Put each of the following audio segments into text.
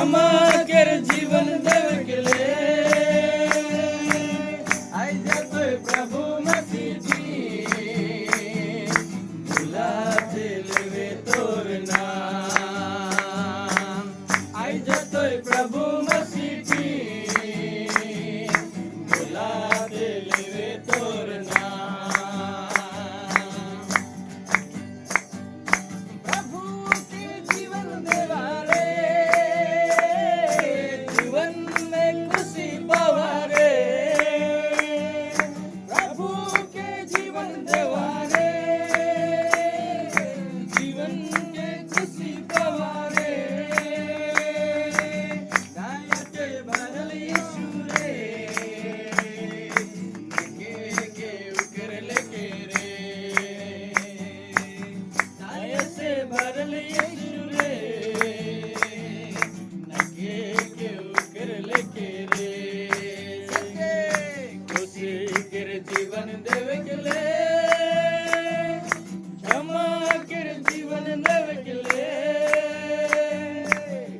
क्षमाकेर जीवन देवे के ले आई जातोय प्रभु मसीह जी भुलाते लेवे तोर नाम आई जातोय प्रभु मसीह जी भुलाते लेवे तोर नाम प्रभु के जीवन देवा रे जीवन में खुशी पावा रे प्रभु के जीवन देवा रे जीवन के खुशी पावा रे गायके भरल यीशु रे के उकर लेके रे गाय से भरल यीशु रे नके के उकर लेके रे सके खुशी के जीवन देवे के ले क्षमा के जीवन देवे के ले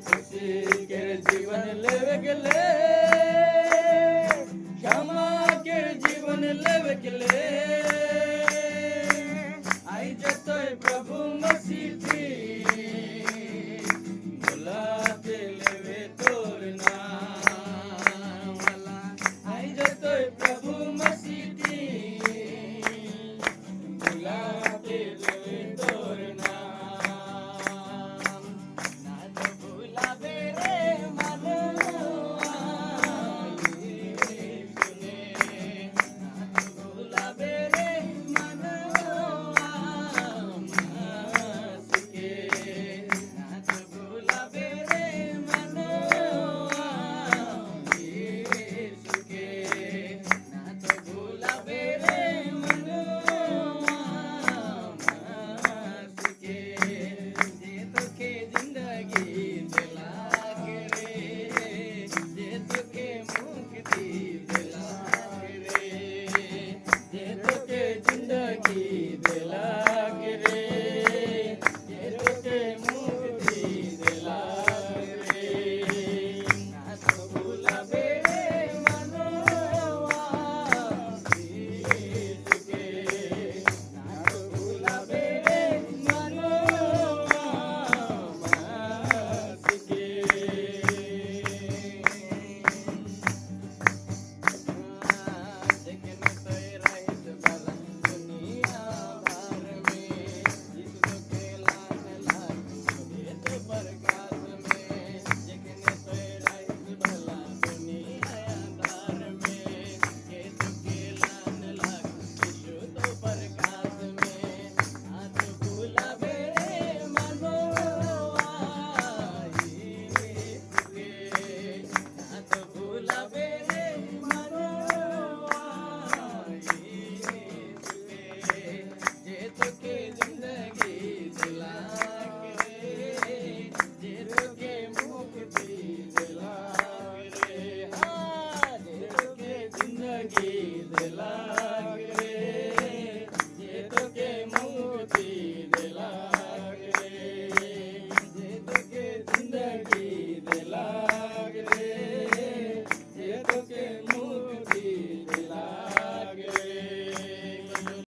खुशी के जीवन लेवे के ले क्षमा के जीवन लेवे के ले आई जतोय प्रभु मसीह जी भुलाते लेवे तोर नाम आई जतोय प्रभु मसीह जी भुलाते लेवे तोर नाम ना तो भुलावे रे मनवा सुने ना तो भुलावे रे मनवा सके ना तो भुलावे रे मनवा सके ना तो भुलावे रे मनवा सके जे तोखे जिंदगी